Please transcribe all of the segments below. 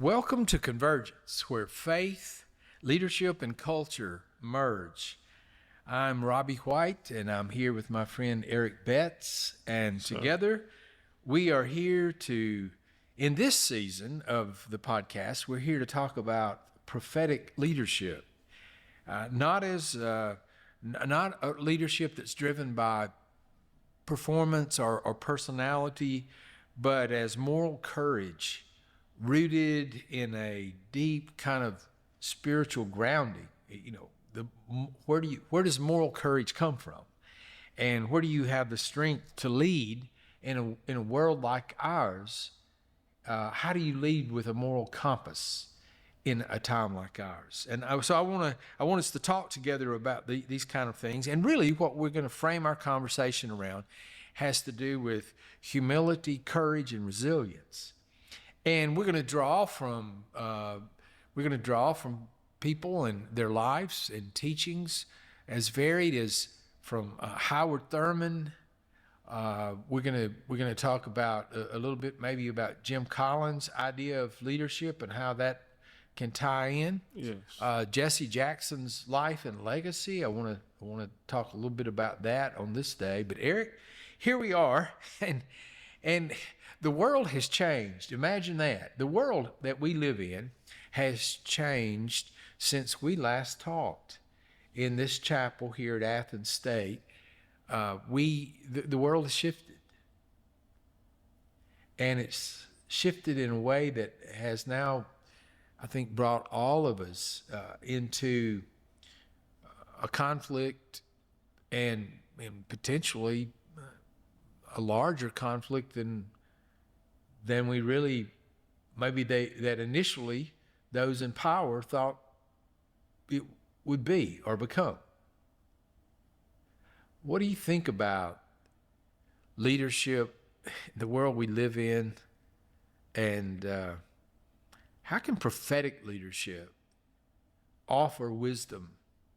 Welcome to Convergence, where faith, leadership, and culture merge. I'm Robby White, and I'm here with my friend Eric Betts, and together we are here to, in this season of the podcast, we're here to talk about prophetic leadership. Not a leadership that's driven by performance or personality, but as moral courage rooted in a deep kind of spiritual grounding. Where does moral courage come from, and where do you have the strength to lead in a world like ours? How do you lead with a moral compass in a time like ours? And so I want us to talk together about these kind of things. And really, what we're going to frame our conversation around has to do with humility, courage, and resilience. And we're going to draw from people and their lives and teachings as varied as from Howard Thurman. We're going to talk about a little bit maybe about Jim Collins' idea of leadership and how that can tie in. Yes. Jesse Jackson's life and legacy. I want to talk a little bit about that on this day. But Eric, here we are, and the world has changed. Imagine that. The world that we live in has changed since we last talked in this chapel here at Athens State. The world has shifted. And it's shifted in a way that has now, I think, brought all of us into a conflict and potentially a larger conflict than we really, that initially those in power thought it would be or become. What do you think about leadership, the world we live in, and how can prophetic leadership offer wisdom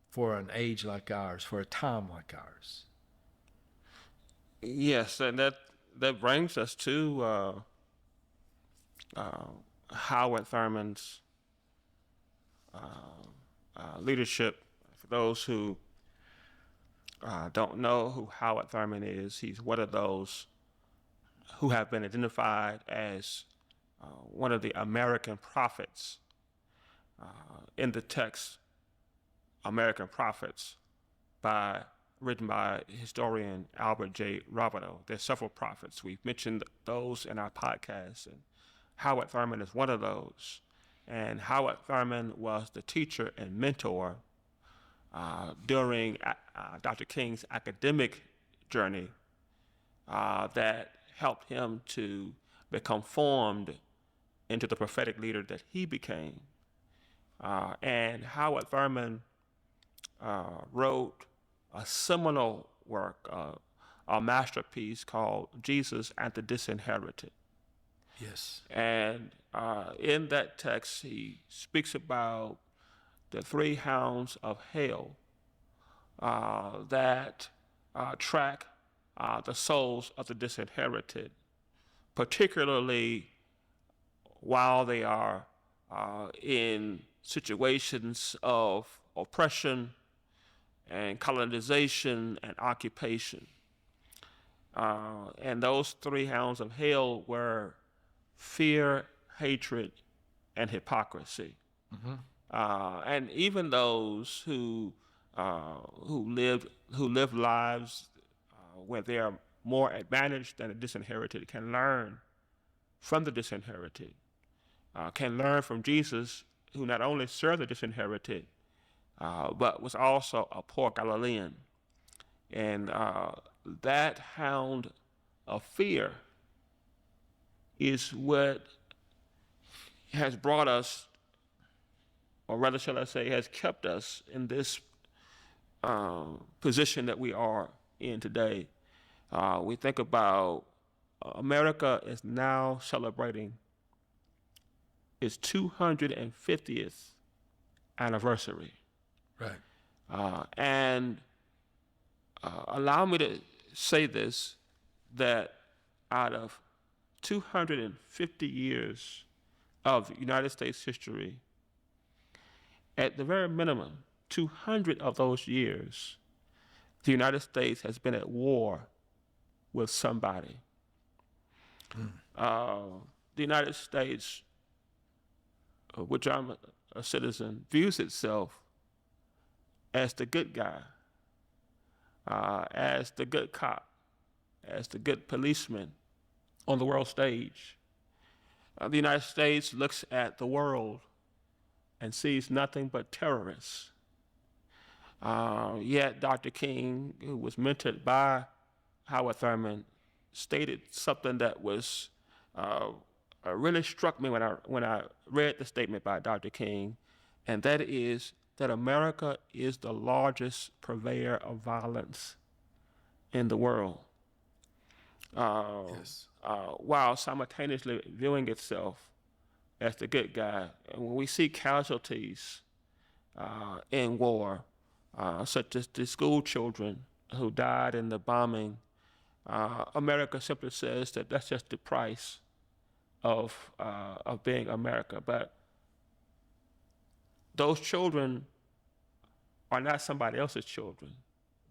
for an age like ours, for a time like ours? Yes, and that brings us to Howard Thurman's leadership. For those who don't know who Howard Thurman is, he's one of those who have been identified as one of the American prophets. In the text, American Prophets, written by historian Albert J. Robby. There's several prophets. We've mentioned those in our podcast, and Howard Thurman is one of those. And Howard Thurman was the teacher and mentor during Dr. King's academic journey that helped him to become formed into the prophetic leader that he became. And Howard Thurman wrote a seminal work, a masterpiece called Jesus and the Disinherited. Yes. And in that text, he speaks about the three hounds of hell that track the souls of the disinherited, particularly while they are in situations of oppression and colonization and occupation. And those three hounds of hell were fear, hatred, and hypocrisy. Mm-hmm. And even those who live lives where they are more advantaged than the disinherited can learn from the disinherited, can learn from Jesus, who not only served the disinherited, but was also a poor Galilean. And that hound of fear is what has brought us, or rather shall I say, has kept us in this position that we are in today. We think about America is now celebrating its 250th anniversary. Right. And allow me to say this, that out of 250 years of United States history, at the very minimum, 200 of those years, the United States has been at war with somebody. The United States, of which I'm a citizen, views itself as the good guy, as the good cop, as the good policeman on the world stage. The United States looks at the world and sees nothing but terrorists. Yet Dr. King, who was mentored by Howard Thurman, stated something that was really struck me when I read the statement by Dr. King, and that is that America is the largest purveyor of violence in the world. Yes. While simultaneously viewing itself as the good guy. And when we see casualties in war, such as the school children who died in the bombing, America simply says that that's just the price of being America. But those children are not somebody else's children.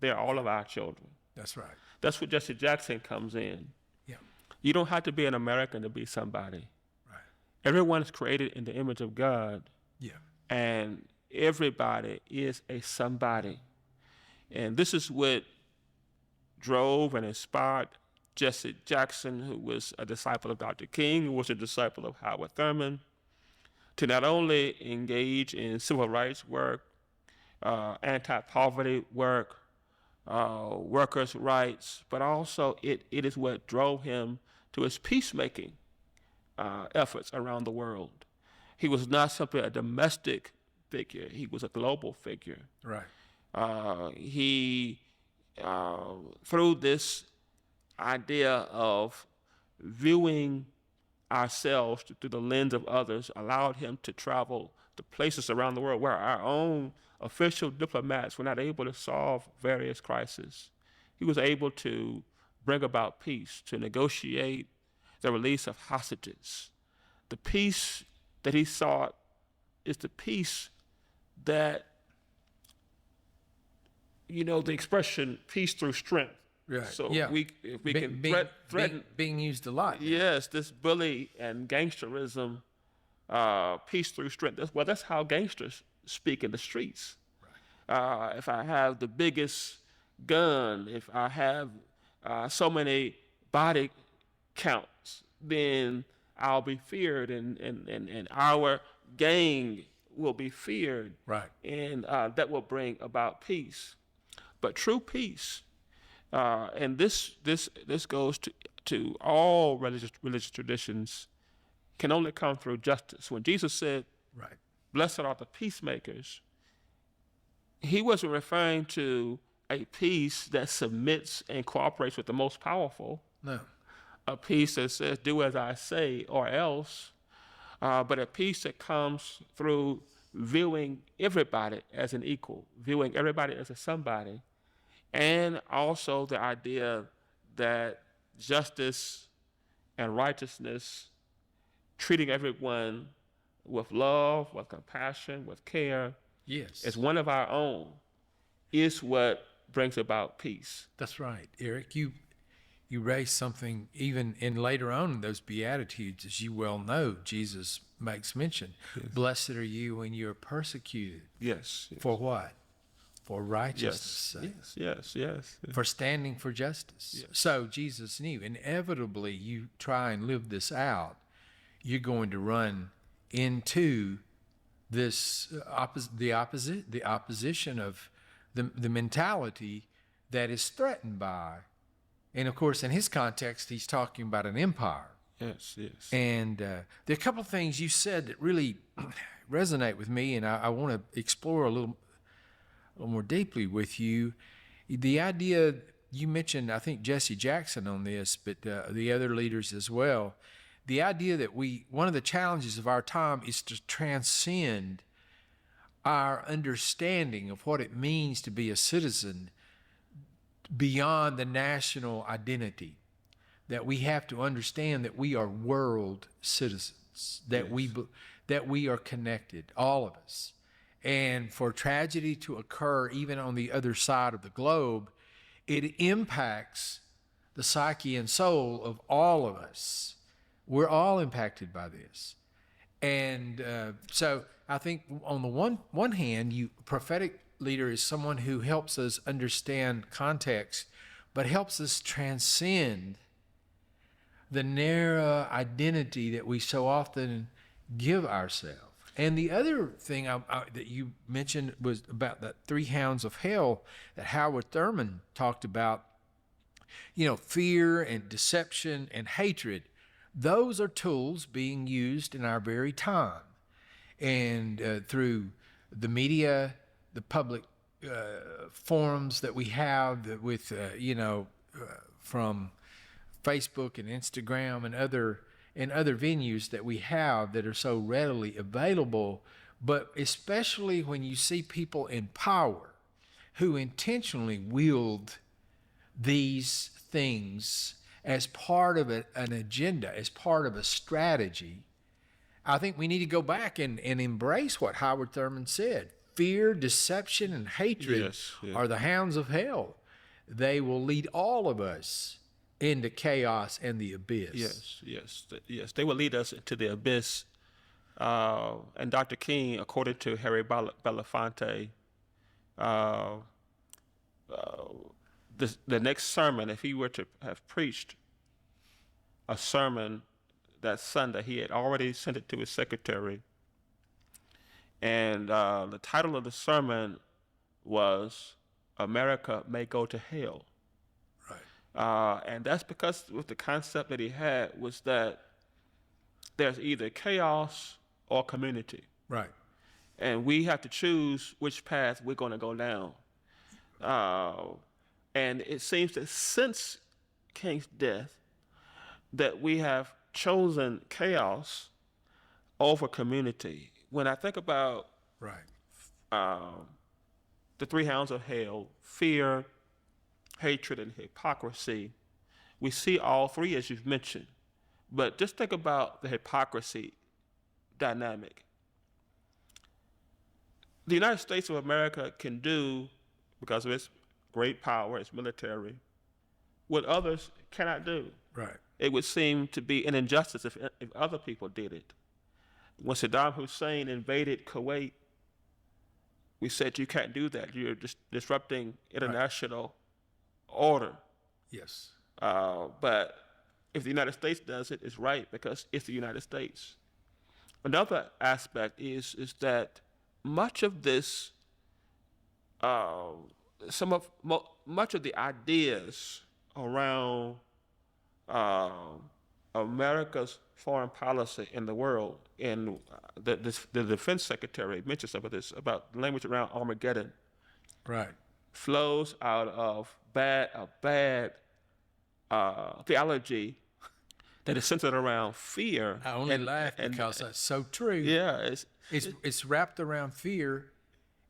They're all of our children. That's right. That's where Jesse Jackson comes in. Yeah. You don't have to be an American to be somebody. Right. Everyone is created in the image of God. Yeah. And everybody is a somebody. And this is what drove and inspired Jesse Jackson, who was a disciple of Dr. King, who was a disciple of Howard Thurman, to not only engage in civil rights work, anti-poverty work, workers' rights, but also it is what drove him to his peacemaking efforts around the world. He was not simply a domestic figure, he was a global figure. Right. He, through this idea of viewing ourselves through the lens of others, allowed him to travel to places around the world where our own official diplomats were not able to solve various crises. He was able to bring about peace, to negotiate the release of hostages. The peace that he sought is the peace that, the expression peace through strength. Right. So yeah. if we can threaten being used a lot. Yes, this bully and gangsterism, peace through strength. That's how gangsters speak in the streets. Right. If I have the biggest gun, if I have so many body counts, then I'll be feared, and our gang will be feared. Right. And that will bring about peace. But true peace, and this goes to all religious traditions, can only come through justice. When Jesus said, right, "Blessed are the peacemakers," he wasn't referring to a peace that submits and cooperates with the most powerful. No. A peace that says, "Do as I say or else," but a peace that comes through viewing everybody as an equal, viewing everybody as a somebody, and also the idea that justice and righteousness, treating everyone with love, with compassion, with care, yes, as one of our own, is what brings about peace. That's right, Eric. You raised something even in later on in those Beatitudes, as you well know, Jesus makes mention. Yes. Blessed are you when you're persecuted. Yes. For what? For righteousness' sake. Yes. For standing for justice. Yes. So Jesus knew, inevitably you try and live this out, you're going to run into this the opposition of the mentality that is threatened by. And of course, in his context, he's talking about an empire. Yes. And there are a couple of things you said that really resonate with me, and I want to explore a little more deeply with you. The idea you mentioned, I think Jesse Jackson on this, but the other leaders as well. The idea that one of the challenges of our time is to transcend our understanding of what it means to be a citizen beyond the national identity, that we have to understand that we are world citizens. humans, that Yes. that we are connected, all of us. And for tragedy to occur even on the other side of the globe, it impacts the psyche and soul of all of us. We're all impacted by this. And so I think on the one hand, prophetic leader is someone who helps us understand context, but helps us transcend the narrow identity that we so often give ourselves. And the other thing that you mentioned was about the three hounds of hell that Howard Thurman talked about. Fear and deception and hatred. Those are tools being used in our very time. And through the media, the public forums that we have with, from Facebook and Instagram and other venues that we have that are so readily available, but especially when you see people in power who intentionally wield these things as part of an agenda, as part of a strategy. I think we need to go back and embrace what Howard Thurman said. Fear, deception, and hatred are the hounds of hell. They will lead all of us into chaos and the abyss. Yes. They will lead us into the abyss. And Dr. King, according to Harry Belafonte, the next sermon, if he were to have preached a sermon that Sunday, he had already sent it to his secretary. And the title of the sermon was America May Go to Hell. Right. And that's because with the concept that he had was that there's either chaos or community. Right. And we have to choose which path we're going to go down. And it seems that since King's death, that we have chosen chaos over community. When I think about the three hounds of hell, fear, hatred, and hypocrisy, we see all three as you've mentioned. But just think about the hypocrisy dynamic. The United States of America can do, because of its great power, its military, what others cannot do. Right. It would seem to be an injustice if other people did it. When Saddam Hussein invaded Kuwait, we said you can't do that. You're just disrupting international order. Yes. But if the United States does it, it's right because it's the United States. Another aspect is that much of this, much of the ideas around America's foreign policy in the world, and the defense secretary mentioned some of this about language around Armageddon, right, flows out of a bad theology that is centered around fear. I only laugh because that's so true. Yeah, it's wrapped around fear,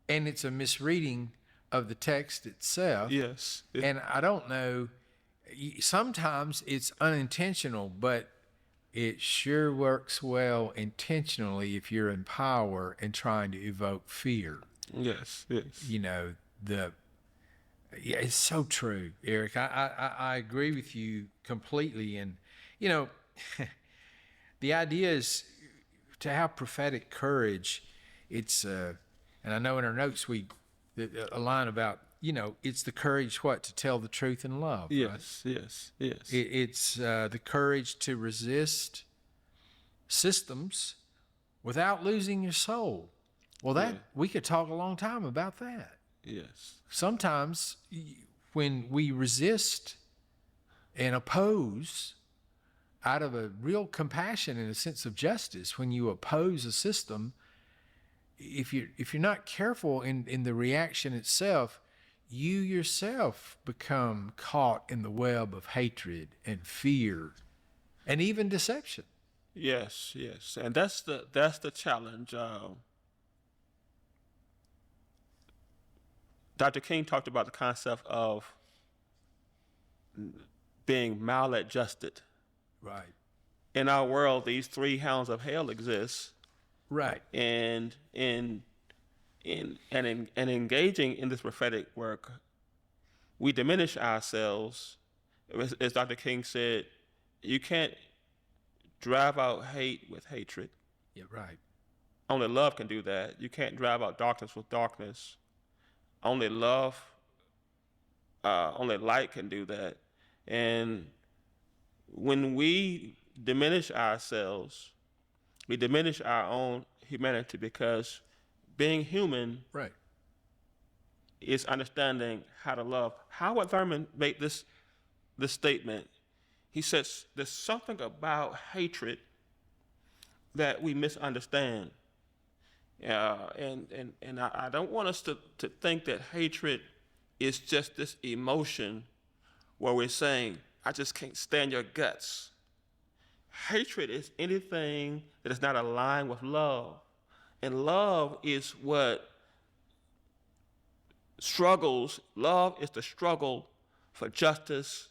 and it's a misreading of the text itself. Yes. And I don't know, sometimes it's unintentional, but it sure works well intentionally if you're in power and trying to evoke fear. Yes. It's so true, Eric. I agree with you completely. And, the idea is to have prophetic courage. It's, and I know in our notes, a line about, it's the courage, to tell the truth in love. Yes, right? yes. It's the courage to resist systems without losing your soul. Well, we could talk a long time about that. Yes. Sometimes when we resist and oppose out of a real compassion and a sense of justice, when you oppose a system, if you're not careful in the reaction itself, you yourself become caught in the web of hatred and fear and even deception. Yes, and that's the challenge. Dr. King talked about the concept of being maladjusted. Right. in our world, these three hounds of hell exist. Right. And engaging in this prophetic work, we diminish ourselves. As Dr. King said, you can't drive out hate with hatred. Yeah, right. Only love can do that. You can't drive out darkness with darkness. Only love, only light can do that. And when we diminish ourselves, we diminish our own humanity, because being human Right. is understanding how to love. Howard Thurman made this statement. He says there's something about hatred that we misunderstand. And I don't want us to think that hatred is just this emotion where we're saying, I just can't stand your guts. Hatred is anything that is not aligned with love. And love is what struggles. Love is the struggle for justice,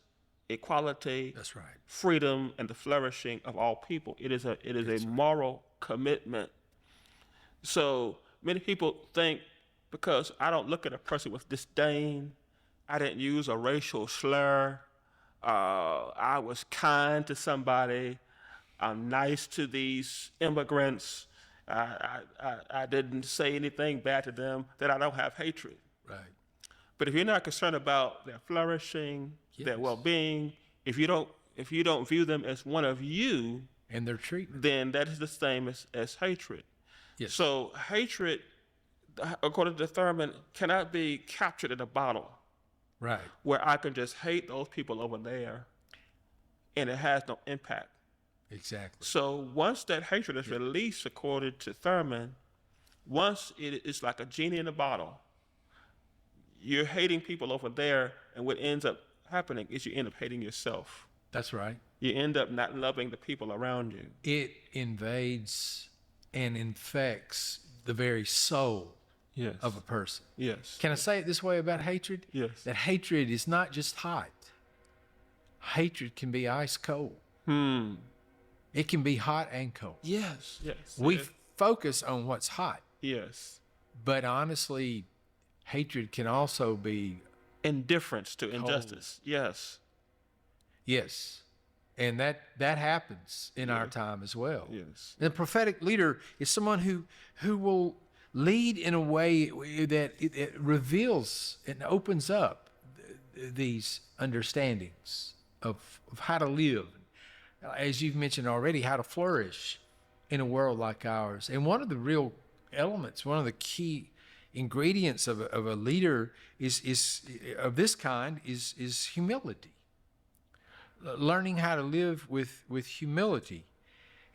equality, That's right. freedom, and the flourishing of all people. It is a moral commitment. So many people think, because I don't look at a person with disdain, I didn't use a racial slur, I was kind to somebody, I'm nice to these immigrants, I didn't say anything bad to them, that I don't have hatred. Right. But if you're not concerned about their flourishing, their well-being, if you don't view them as one of you, And their treatment. then that is the same as hatred. Yes. So hatred, according to Thurman, cannot be captured in a bottle, Right. where I can just hate those people over there and it has no impact. Exactly. So once that hatred is released, according to Thurman, once it's like a genie in a bottle, you're hating people over there, and what ends up happening is you end up hating yourself. That's right. You end up not loving the people around you. It invades and infects the very soul Yes. of a person. Yes. Can I say it this way about hatred? Yes. That hatred is not just hot. Hatred can be ice cold. It can be hot and cold. Yes. Yes. We focus on what's hot, Yes. but honestly, hatred can also be, Indifference to injustice. Yes. yes, and that happens in our time as well. Yes. The prophetic leader is someone who will lead in a way that it reveals and opens up these understandings of how to live, as you've mentioned already, how to flourish in a world like ours. And one of the real elements, one of the key ingredients of a leader is of this kind is humility. Learning how to live with humility.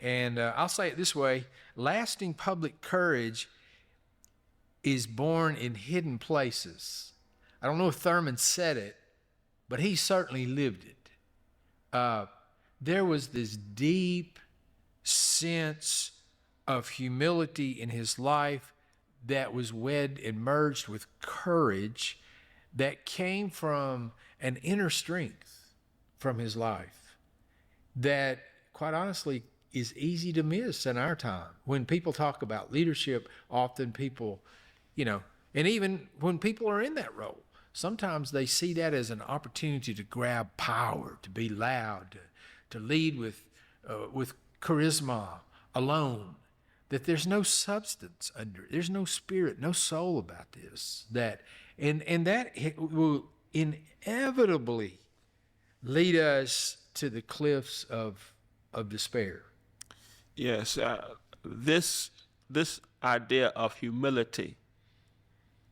And I'll say it this way: lasting public courage is born in hidden places. I don't know if Thurman said it, but he certainly lived it. There was this deep sense of humility in his life that was wed and merged with courage that came from an inner strength from his life that, quite honestly, is easy to miss in our time. When people talk about leadership, often people, and even when people are in that role, sometimes they see that as an opportunity to grab power, to be loud, to lead with charisma alone. That there's no substance under it. There's no spirit, no soul about this. And that will inevitably lead us to the cliffs of despair. Yes. This idea of humility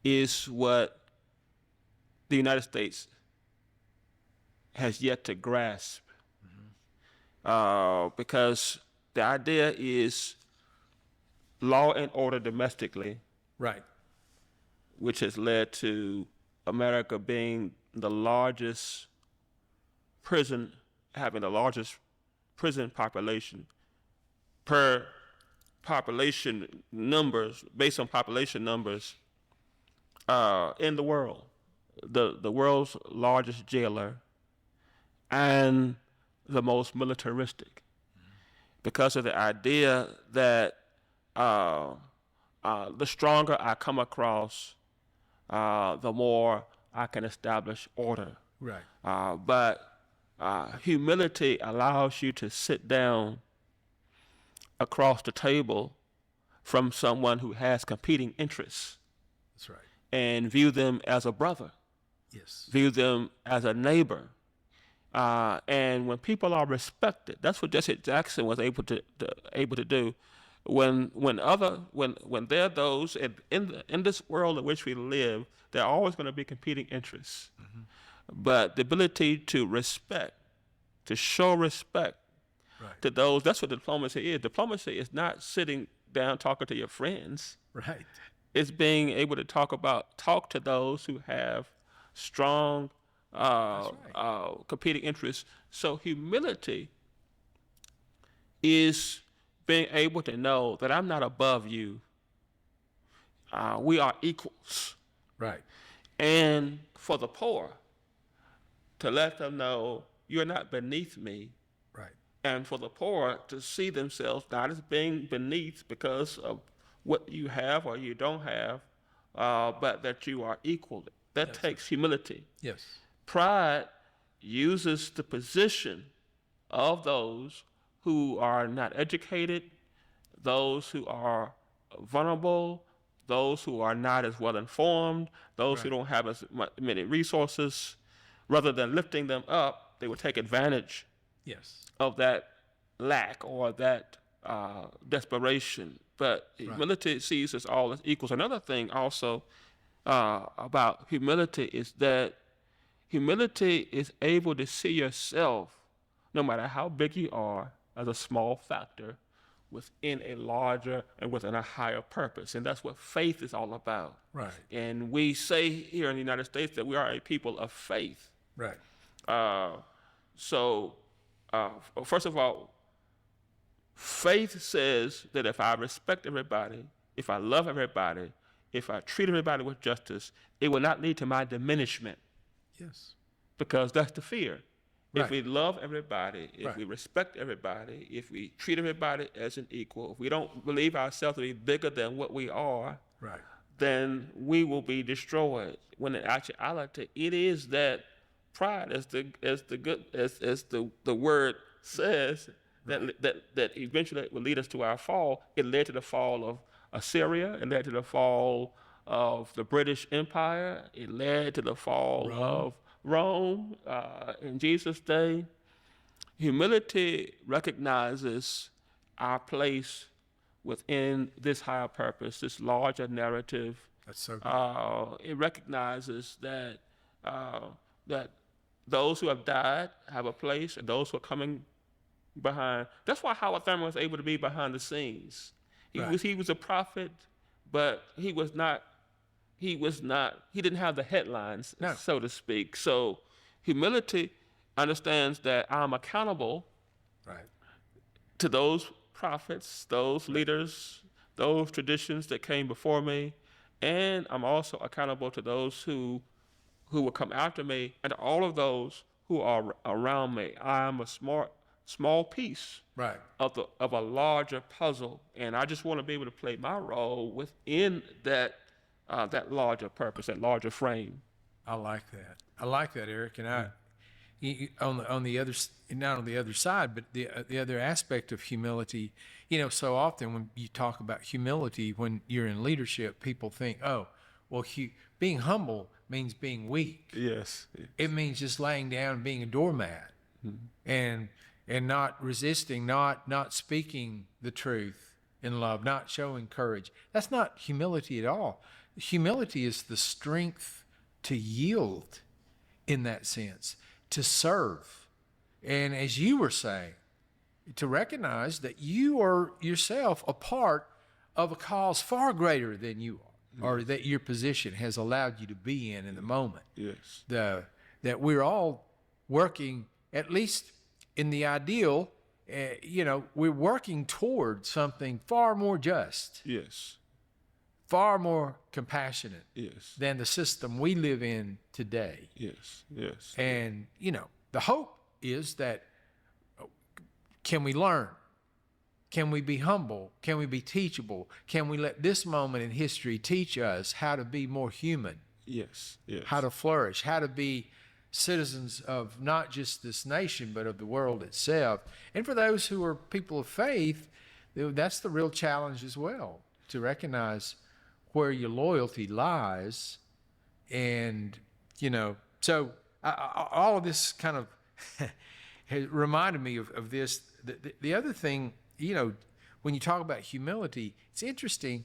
is what the United States has yet to grasp, because the idea is law and order domestically, Right. which has led to America being the largest prison, having the largest prison population per population numbers, based on population numbers, in the world. The world's largest jailer and the most militaristic. because of the idea that the stronger I come across, the more I can establish order. Right. But humility allows you to sit down across the table from someone who has competing interests. That's right. And view them as a brother. Yes. View them as a neighbor. And when people are respected, that's what Jesse Jackson was able to do. When there are those in this world in which we live, there are always going to be competing interests. Mm-hmm. But the ability to respect, to show respect to those, that's what diplomacy is. Diplomacy is not sitting down talking to your friends. Right. It's being able to talk to those who have strong competing interests. So humility is being able to know that I'm not above you. We are equals. Right. And for the poor, to let them know you're not beneath me. Right. And for the poor to see themselves not as being beneath because of what you have or you don't have, but that you are equal. That takes humility. Yes. Pride uses the position of those who are not educated, those who are vulnerable, those who are not as well informed, those who don't have as many resources. Rather than lifting them up, they would take advantage of that lack or that desperation. But humility sees us all as equals. Another thing also about humility is that humility is able to see yourself, no matter how big you are, as a small factor within a larger and within a higher purpose. And that's what faith is all about. Right. And we say here in the United States that we are a people of faith. Right. So first of all, faith says that if I respect everybody, if I love everybody, if I treat everybody with justice, it will not lead to my diminishment. Yes. Because that's the fear. Right. If we love everybody, if we respect everybody, if we treat everybody as an equal, if we don't believe ourselves to be bigger than what we are, then we will be destroyed. When in actuality, it is that pride, as the word says, that eventually will lead us to our fall. It led to the fall of Assyria. It led to the fall of the British Empire. It led to the fall of Rome in Jesus' day. Humility recognizes our place within this higher purpose, this larger narrative. That's so good. It recognizes that that those who have died have a place, and those who are coming behind. That's why Howard Thurman was able to be behind the scenes. He was a prophet, but he didn't have the headlines, so to speak. So humility understands that I'm accountable to those prophets, those leaders, those traditions that came before me, and I'm also accountable to those who will come after me, and all of those who are around me. I am a small piece of a larger puzzle, and I just want to be able to play my role within that larger purpose, that larger frame. I like that, Eric. And on the other, not on the other side, but the other aspect of humility. So often when you talk about humility, when you're in leadership, people think, oh, well, being humble means being weak. Yes. It means just laying down and being a doormat, and not resisting, not speaking the truth in love, not showing courage. That's not humility at all. Humility is the strength to yield in that sense, to serve. And as you were saying, to recognize that you are yourself a part of a cause far greater than you are. Or that your position has allowed you to be in the moment. Yes. That we're all working, at least in the ideal, we're working toward something far more just. Yes. Far more compassionate. Yes. Than the system we live in today. Yes. Yes. And, the hope is that can we learn Can we be humble? Can we be teachable? Can we let this moment in history teach us how to be more human? Yes, yes. How to flourish, how to be citizens of not just this nation, but of the world itself. And for those who are people of faith, that's the real challenge as well, to recognize where your loyalty lies. And, so all of this kind of has reminded me of this. The other thing, when you talk about humility, it's interesting.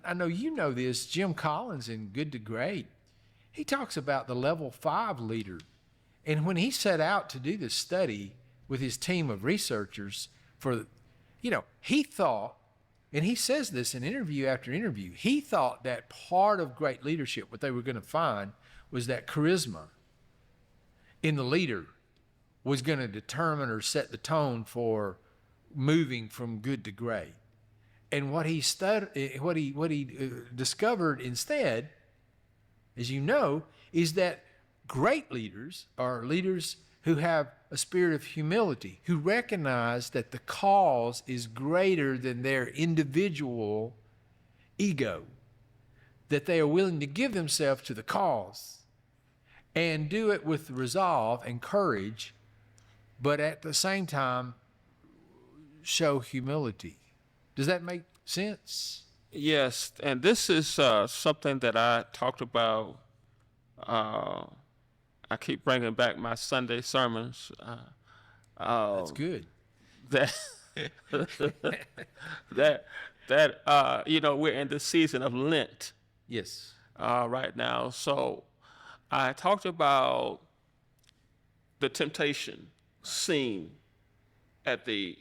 I know you know this, Jim Collins in Good to Great, he talks about the level 5 leader. And when he set out to do this study with his team of researchers he thought, and he says this in interview after interview, he thought that part of great leadership, what they were going to find, was that charisma in the leader was going to determine or set the tone for moving from good to great. And what he discovered instead, as you know, is that great leaders are leaders who have a spirit of humility, who recognize that the cause is greater than their individual ego, that they are willing to give themselves to the cause and do it with resolve and courage, but at the same time show humility. Does that make sense? Yes, and this is something that I talked about. I keep bringing back my Sunday sermons. That's good. That we're in the season of Lent. Yes. Right now. So I talked about the temptation scene at the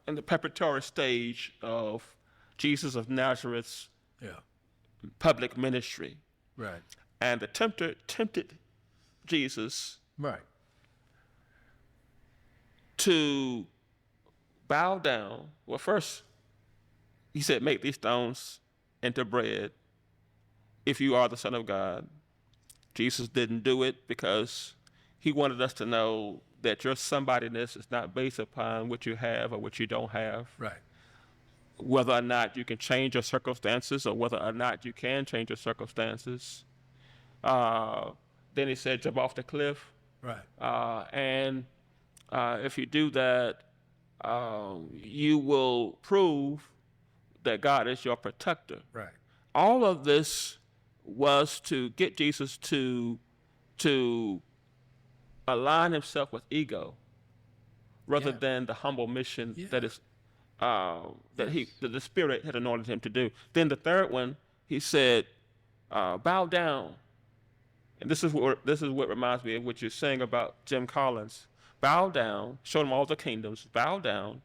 in the preparatory stage of Jesus of Nazareth's public ministry. Right. And the tempter tempted Jesus to bow down. Well, first, he said, make these stones into bread if you are the Son of God. Jesus didn't do it because he wanted us to know that your somebodyness is not based upon what you have or what you don't have. Right. Whether or not you can change your circumstances or whether or not you can change your circumstances. Then he said, jump off the cliff. Right. And if you do that, you will prove that God is your protector. Right. All of this was to get Jesus to align himself with ego rather than the humble mission that is that the Spirit had anointed him to do. Then the third one, he said, bow down. And this is what reminds me of what you're saying about Jim Collins. Bow down, show them all the kingdoms, bow down,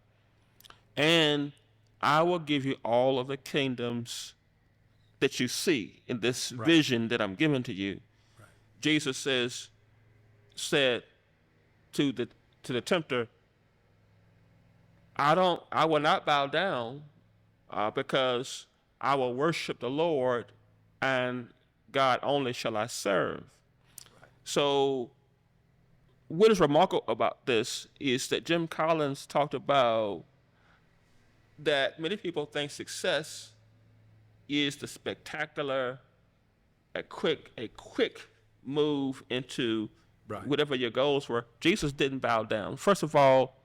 and I will give you all of the kingdoms that you see in this vision that I'm giving to you. Right. Jesus said to the tempter, I will not bow down because I will worship the Lord and God only shall I serve. Right. So what is remarkable about this is that Jim Collins talked about that many people think success is the spectacular, a quick move into whatever your goals were. Jesus didn't bow down. First of all,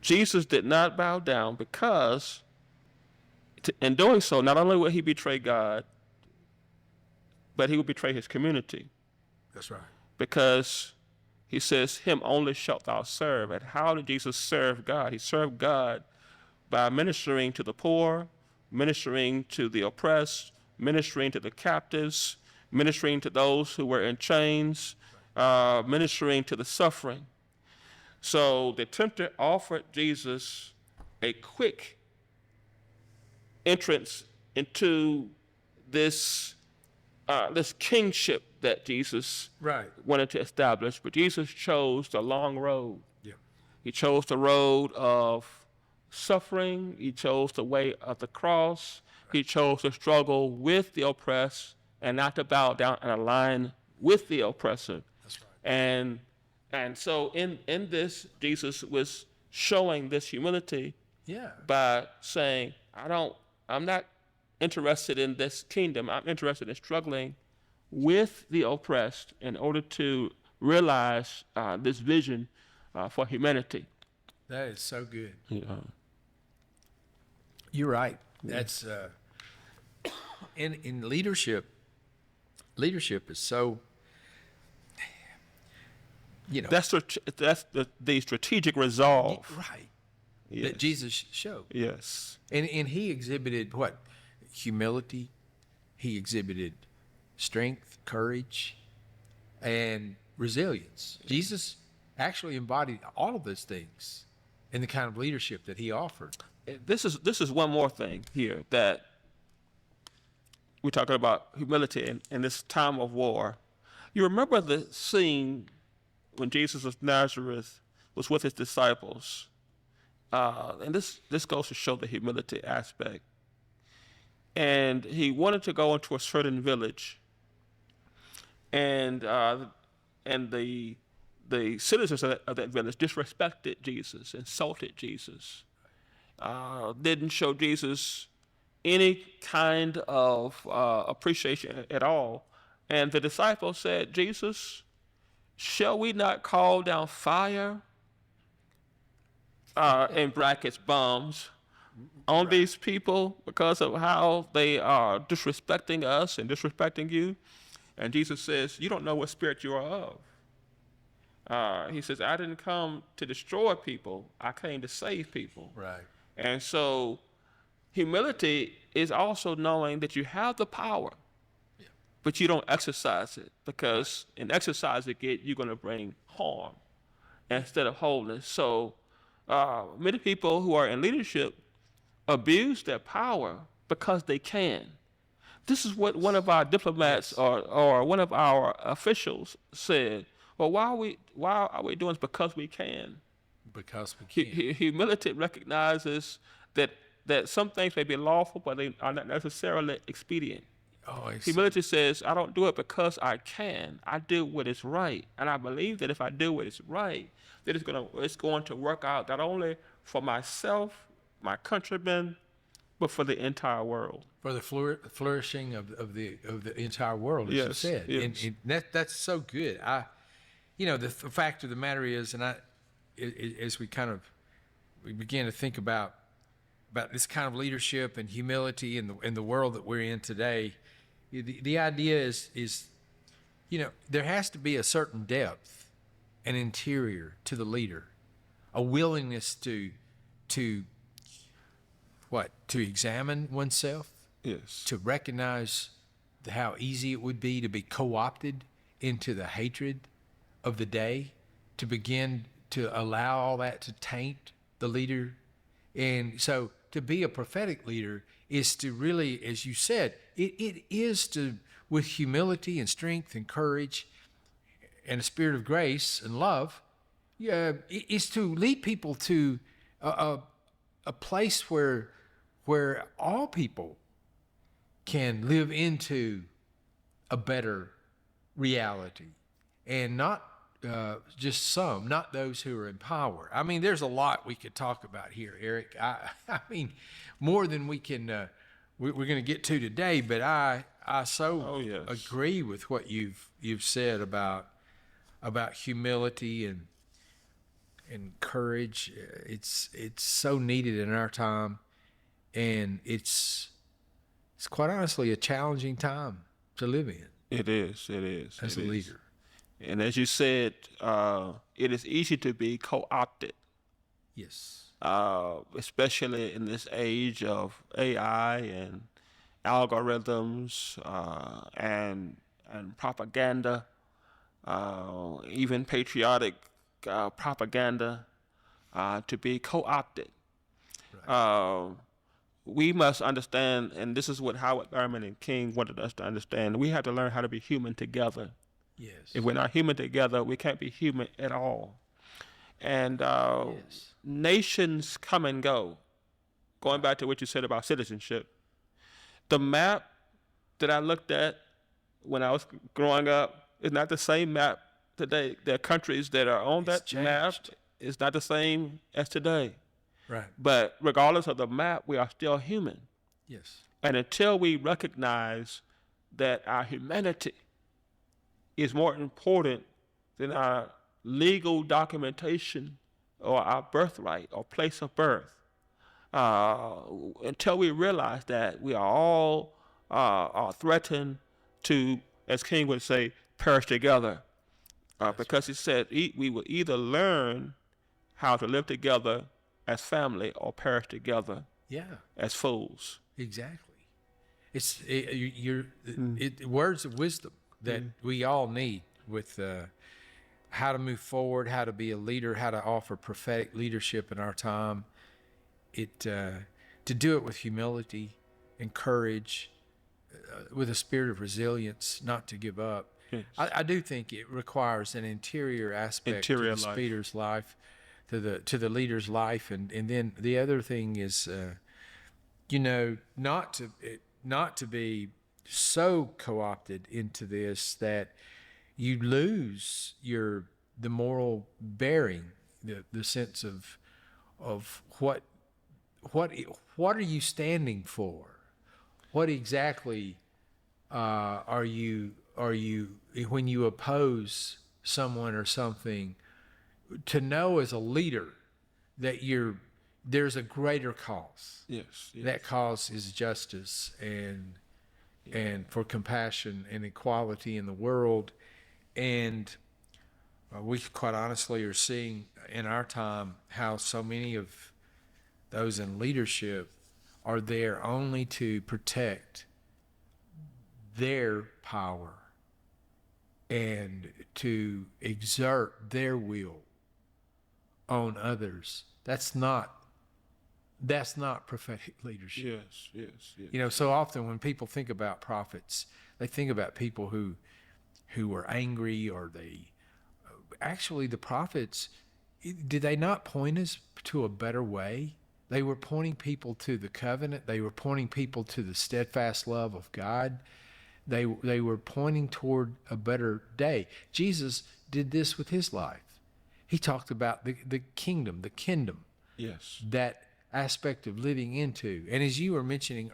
Jesus did not bow down because in doing so, not only would he betray God, but he would betray his community. That's right. Because he says, him only shalt thou serve. And how did Jesus serve God? He served God by ministering to the poor, ministering to the oppressed, ministering to the captives, ministering to those who were in chains, ministering to the suffering. So the tempter offered Jesus a quick entrance into this kingship that Jesus wanted to establish, but Jesus chose the long road. Yeah. He chose the road of suffering. He chose the way of the cross. Right. He chose to struggle with the oppressed and not to bow down and align with the oppressor. That's right. And And so in this, Jesus was showing this humility Yeah. by saying, I'm not interested in this kingdom. I'm interested in struggling with the oppressed in order to realize this vision for humanity. That is so good. Yeah. You're right. That's in leadership. Leadership is so. That's the strategic resolve. Right. Yes. That Jesus showed. Yes. And he exhibited what? Humility. He exhibited strength, courage, and resilience. Jesus actually embodied all of those things in the kind of leadership that he offered. This is one more thing here that we're talking about humility in this time of war. You remember the scene when Jesus of Nazareth was with his disciples, and this goes to show the humility aspect. And he wanted to go into a certain village, and the citizens of that village disrespected Jesus, insulted Jesus, didn't show Jesus any kind of appreciation at all. And the disciples said, Jesus, shall we not call down fire, in brackets, bombs, on these people because of how they are disrespecting us and disrespecting you? And Jesus says, you don't know what spirit you are of. He says, I didn't come to destroy people. I came to save people. Right. And so humility is also knowing that you have the power, but you don't exercise it, because in exercising it, you're going to bring harm instead of wholeness. So many people who are in leadership abuse their power because they can. This is what one of our diplomats or one of our officials said. Well, why are we doing this? Because we can. Because we can. Humility recognizes that some things may be lawful, but they are not necessarily expedient. Oh, Humility says, I don't do it because I can. I do what is right. And I believe that if I do what is right, that it's going to work out not only for myself, my countrymen, but for the entire world. For the flourishing of the entire world, as you said. Yes. And that's so good. The fact of the matter is, and as we begin to think about this kind of leadership and humility in the world that we're in today, the idea is there has to be a certain depth and interior to the leader, a willingness to examine oneself, Yes. to recognize how easy it would be to be co-opted into the hatred of the day, to begin to allow all that to taint the leader. And so to be a prophetic leader is to really, as you said, it is to, with humility and strength and courage and a spirit of grace and love, is to lead people to a place where all people can live into a better reality, and not just some, not those who are in power. I mean, there's a lot we could talk about here, Eric. I mean, more than we can we're going to get to today. But I agree with what you've said about humility and courage. It's so needed in our time, and it's quite honestly a challenging time to live in. It is. As a leader. And as you said, it is easy to be co-opted. Yes. Especially in this age of AI and algorithms and propaganda, even patriotic propaganda, to be co-opted. Right. We must understand, and this is what Howard Thurman and King wanted us to understand, we have to learn how to be human together. Yes. If we're not human together, we can't be human at all. And nations come and go. Going back to what you said about citizenship, the map that I looked at when I was growing up is not the same map today. There are countries that are on that map. Changed. It's not the same as today. Right. But regardless of the map, we are still human. Yes. And until we recognize that our humanity is more important than our legal documentation or our birthright or place of birth, until we realize that we are all are threatened to, as King would say, perish together. Because he said we will either learn how to live together as family or perish together as fools. Exactly. It's words of wisdom that we all need with how to move forward, how to be a leader, how to offer prophetic leadership in our time. To do it with humility and courage, with a spirit of resilience, not to give up. Yes. I do think it requires an interior aspect to the speaker's life, to the leader's life, and then the other thing is, not to be so co-opted into this that you lose the moral bearing, the sense of what are you standing for? What exactly are you when you oppose someone or something? To know as a leader that there's a greater cause. Yes. That cause is justice and for compassion and equality in the world. And we quite honestly are seeing in our time how so many of those in leadership are there only to protect their power and to exert their will on others. That's not prophetic leadership. Yes. So often when people think about prophets, they think about people who were angry, or actually the prophets, did they not point us to a better way? They were pointing people to the covenant. They were pointing people to the steadfast love of God. They were pointing toward a better day. Jesus did this with his life. He talked about the kingdom. Yes. That aspect of living into. And as you were mentioning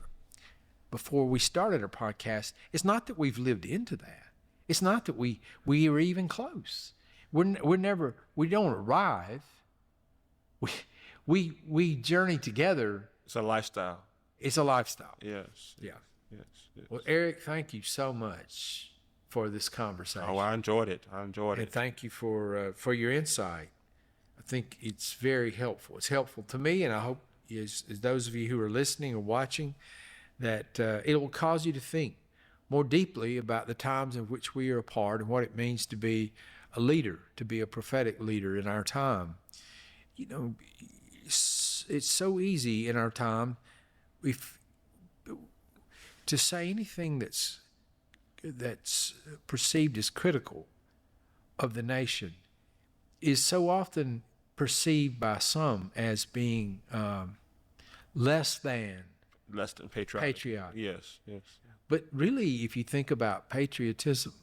before we started our podcast, it's not that we've lived into that. It's not that we are even close. We don't arrive. We journey together. It's a lifestyle. It's a lifestyle. Yes. Yeah. Yes. Well, Eric, thank you so much for this conversation. Oh, I enjoyed it. And thank you for your insight. I think it's very helpful. It's helpful to me, and I hope as those of you who are listening or watching, that it will cause you to think more deeply about the times in which we are a part and what it means to be a leader, to be a prophetic leader in our time. It's so easy in our time to say anything that's perceived as critical of the nation is so often perceived by some as being less than patriotic. Yes. But really, if you think about patriotism,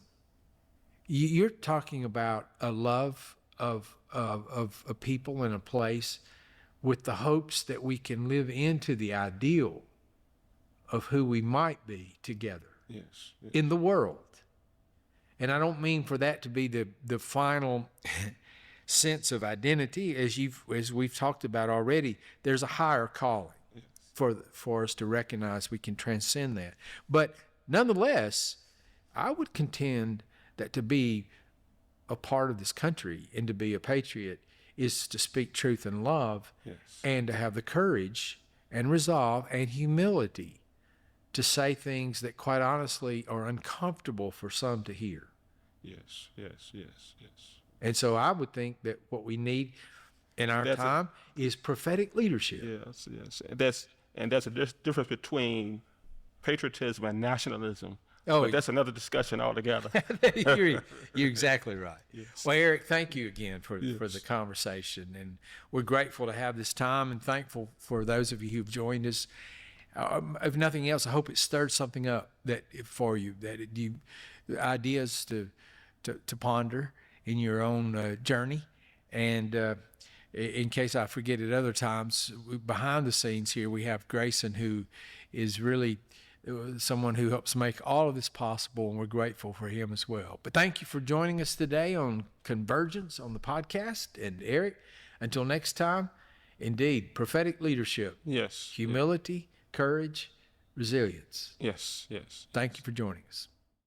you're talking about a love of a people and a place with the hopes that we can live into the ideal of who we might be together in the world. And I don't mean for that to be the final sense of identity, as we've talked about already. There's a higher calling for us to recognize we can transcend that. But nonetheless, I would contend that to be a part of this country and to be a patriot is to speak truth and love, and to have the courage and resolve and humility to say things that quite honestly are uncomfortable for some to hear. Yes. And so I would think that what we need in our time is prophetic leadership. Yes. And that's a difference between patriotism and nationalism. But that's another discussion altogether. You're exactly right. Yes. Well, Eric, thank you again for the conversation. And we're grateful to have this time and thankful for those of you who've joined us. If nothing else, I hope it stirred something up for you, ideas to ponder in your own journey. And in case I forget at other times, behind the scenes here, we have Grayson, who is really someone who helps make all of this possible, and we're grateful for him as well. But thank you for joining us today on Convergence on the podcast. And Eric, until next time, indeed, prophetic leadership. Yes. Humility, courage, resilience. Yes, yes. Thank you for joining us.